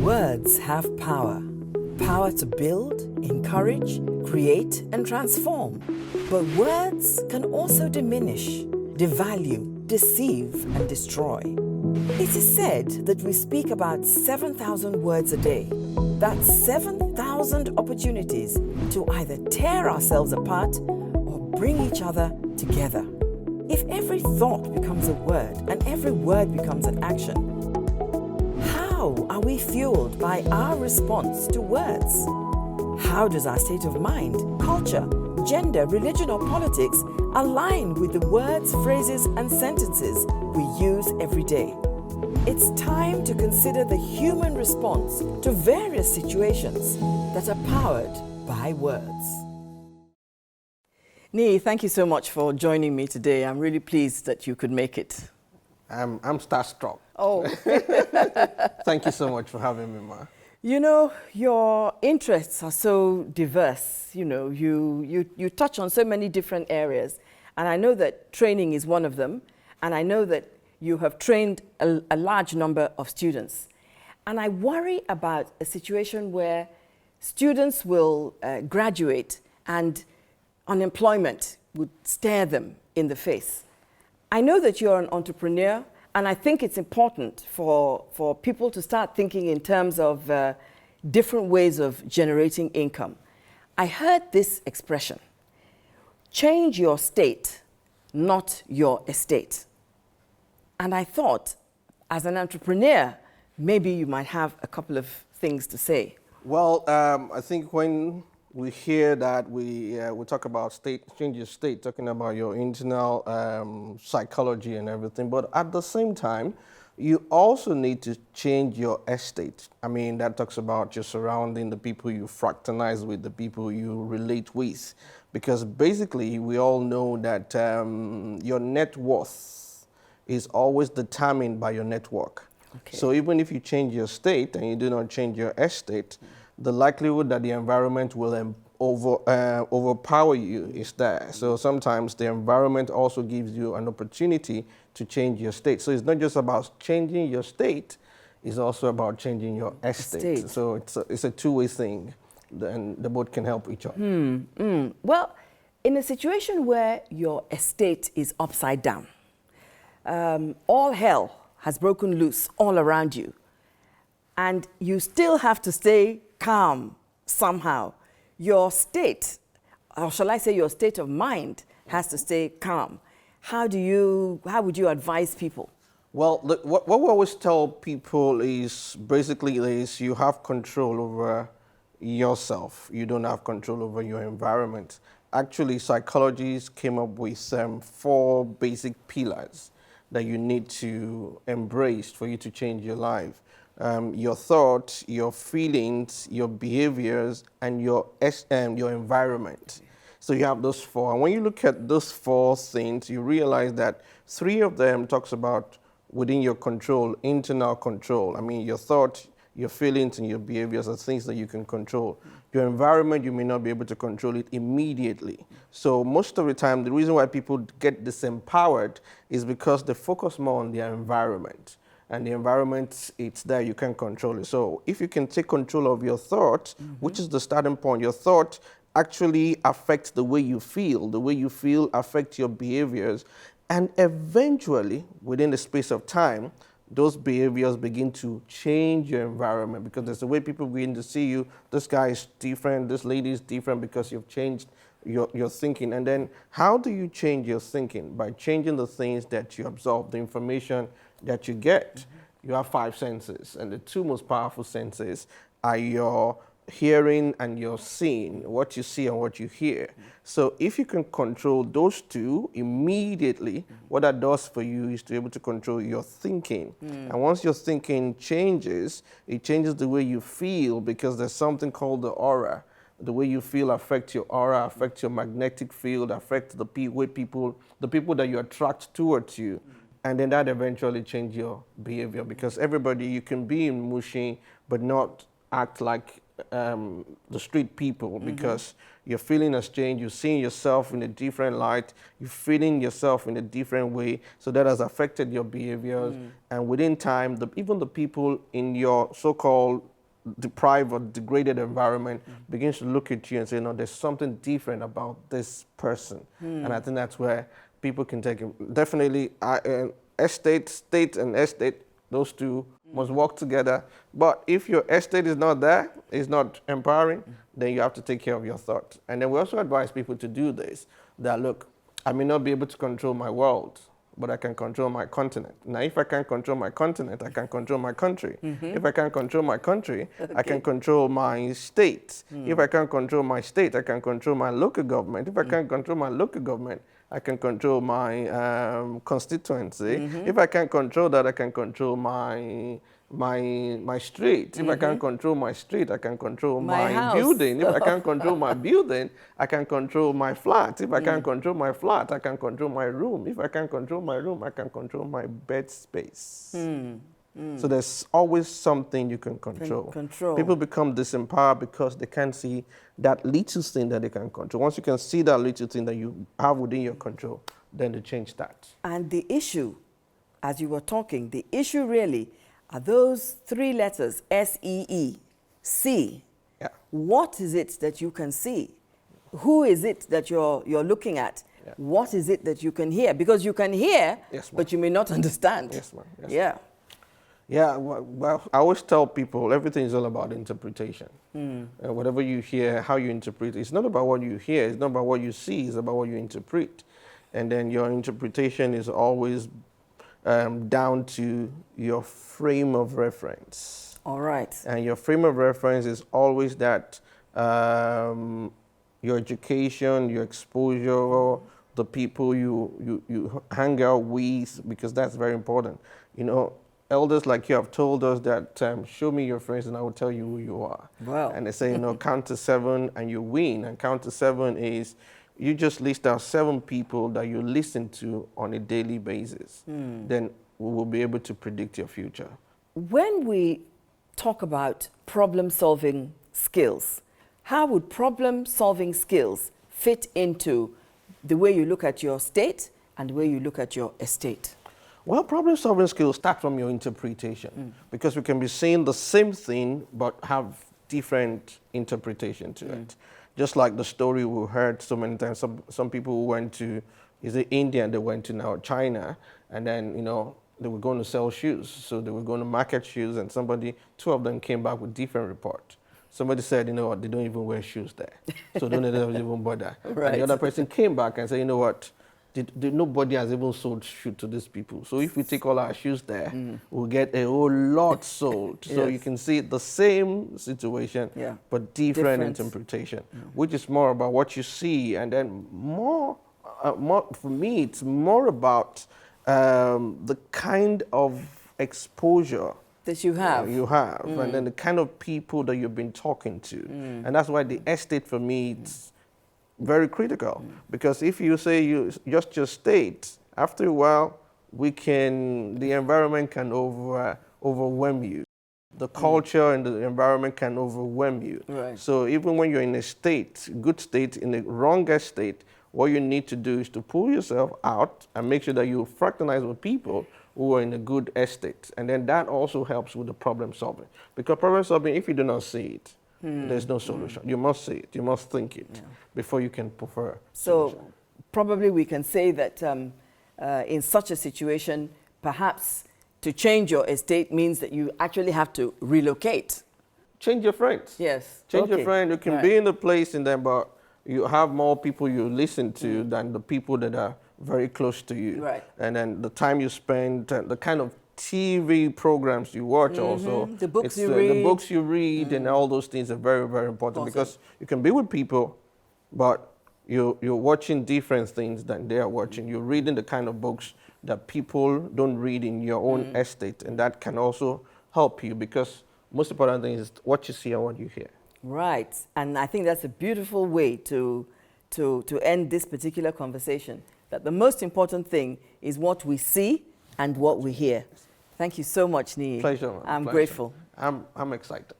Words have power. Power to build, encourage, create, and transform. But words can also diminish, devalue, deceive, and destroy. It is said that we speak about 7,000 words a day. That's 7,000 opportunities to either tear ourselves apart or bring each other together. If every thought becomes a word and every word becomes an action, how are we fueled by our response to words? How does our state of mind, culture, gender, religion, or politics align with the words, phrases, and sentences we use every day? It's time to consider the human response to various situations that are powered by words. Niyi, thank you so much for joining me today. I'm really pleased that you could make it. I'm starstruck. Oh. Thank you so much for having me, Ma. You know, your interests are so diverse. You know, you touch on so many different areas. And I know that training is one of them. And I know that you have trained a large number of students. And I worry about a situation where students will graduate and unemployment would stare them in the face. I know that you're an entrepreneur, and I think it's important for people to start thinking in terms of different ways of generating income. I heard this expression: change your state, not your estate. And I thought, as an entrepreneur, maybe you might have a couple of things to say. Well, I think when we hear that, we talk about change your state, talking about your internal psychology and everything. But at the same time, you also need to change your estate. I mean, that talks about your surrounding, the people you fraternize with, the people you relate with. Because basically, we all know that your net worth is always determined by your network. Okay. So even if you change your state and you do not change your estate, the likelihood that the environment will overpower you is there. So sometimes the environment also gives you an opportunity to change your state. So it's not just about changing your state, it's also about changing your estate. So it's a two-way thing, and the both can help each other. Well, in a situation where your estate is upside down, all hell has broken loose all around you, and you still have to stay calm somehow. Your state, or shall I say your state of mind, has to stay calm. How would you advise people? Well, what we always tell people is basically you have control over yourself. You don't have control over your environment. Actually, psychologists came up with 4 basic pillars that you need to embrace for you to change your life. Your thoughts, your feelings, your behaviors, and your environment. So you have those 4. And when you look at those 4 things, you realize that 3 of them talks about within your control, internal control. I mean, your thoughts, your feelings, and your behaviors are things that you can control. Your environment, you may not be able to control it immediately. So most of the time, the reason why people get disempowered is because they focus more on their environment. And the environment, it's there, you can control it. So if you can take control of your thoughts, which is the starting point, your thought actually affects the way you feel. The way you feel affects your behaviors. And eventually, within the space of time, those behaviors begin to change your environment, because there's the way people begin to see you. This guy is different, this lady is different, because you've changed your thinking. And then how do you change your thinking? By changing the things that you absorb, the information that you get. You have 5 senses, and the 2 most powerful senses are your hearing and your seeing, what you see and what you hear. So if you can control those 2 immediately, what that does for you is to be able to control your thinking. And once your thinking changes, it changes the way you feel, because there's something called the aura. The way you feel affects your aura, affects your magnetic field, affects the people that you attract towards you. And then that eventually changes your behavior, because everybody, you can be in Mushin, but not act like the street people, because your feeling has changed, you're seeing yourself in a different light, you're feeling yourself in a different way, so that has affected your behaviors. And within time, even the people in your so-called deprived or degraded environment begins to look at you and say, no, there's something different about this person. And I think that's where people can take it. Definitely, state and estate, those two must work together. But if your estate is not there, is not empowering, then you have to take care of your thoughts. And then we also advise people to do this, that look, I may not be able to control my world, but I can control my continent. Now, if I can't control my continent, I can control my country. If I can't control my country, I can control my state. If I can't control my state, I can control my local government. If I can't control my local government, I can control my constituency. If I can't control that, I can control my street. If I can't control my street, I can control my building. If I can't control my building, I can control my flat. If I can't control my flat, I can control my room. If I can't control my room, I can control my bed space. So there's always something you can control. People become disempowered because they can't see that little thing that they can control. Once you can see that little thing that you have within your control, then the change starts. And the issue, as you were talking, the issue really are those three letters, S-E-E, see. Yeah. What is it that you can see? Who is it that you're looking at? Yeah. What is it that you can hear? Because you can hear, Yes, ma'am. but you may not understand. Yes, ma'am. Yes, Yeah. ma'am. Yeah, well, I always tell people everything is all about interpretation. Whatever you hear, how you interpret, it's not about what you hear, it's not about what you see, it's about what you interpret. And then your interpretation is always down to your frame of reference. All right. And your frame of reference is always that your education, your exposure, the people you hang out with, because that's very important. You know, elders like you have told us that show me your friends and I will tell you who you are. Wow. And they say, you know, count to 7 and you win. And count to 7 is you just list out 7 people that you listen to on a daily basis. Then we will be able to predict your future. When we talk about problem-solving skills, how would problem-solving skills fit into the way you look at your state and the way you look at your estate? Well, problem-solving skills start from your interpretation because we can be saying the same thing but have different interpretation to it. Just like the story we heard so many times, some people who went to, is it India, and they went to now China, and then, you know, they were going to sell shoes. So they were going to market shoes, and 2 of them came back with different reports. Somebody said, you know what, they don't even wear shoes there. So don't let them even bother. Right. And the other person came back and said, you know what, nobody has even sold shoes to these people. So if we take all our shoes there, we'll get a whole lot sold. So Yes. you can see the same situation, but different interpretation, which is more about what you see. And then more for me, it's more about the kind of exposure that you have. And then the kind of people that you've been talking to. And that's why the estate for me, it's very critical, because if you say you just your state, after a while, the environment can overwhelm you. The culture and the environment can overwhelm you. Right. So even when you're in a state, good state, in the wrongest state, what you need to do is to pull yourself out and make sure that you fraternize with people who are in a good estate. And then that also helps with the problem solving. Because problem solving, if you do not see it, there's no solution. You must see it, you must think it before you can prefer. So probably we can say that in such a situation, perhaps to change your estate means that you actually have to relocate. Change your friends. Yes. Change your friend. You can be in a place in there, but you have more people you listen to than the people that are very close to you. Right. And then the time you spend, the kind of TV programs you watch also. The books you read. The books you read and all those things are very, very important because you can be with people, but you're watching different things than they are watching. You're reading the kind of books that people don't read in your own estate, and that can also help you because most important thing is what you see and what you hear. Right, and I think that's a beautiful way to end this particular conversation, that the most important thing is what we see and what we hear. Thank you so much, Niyi. Pleasure. I'm Pleasure. grateful. I'm excited.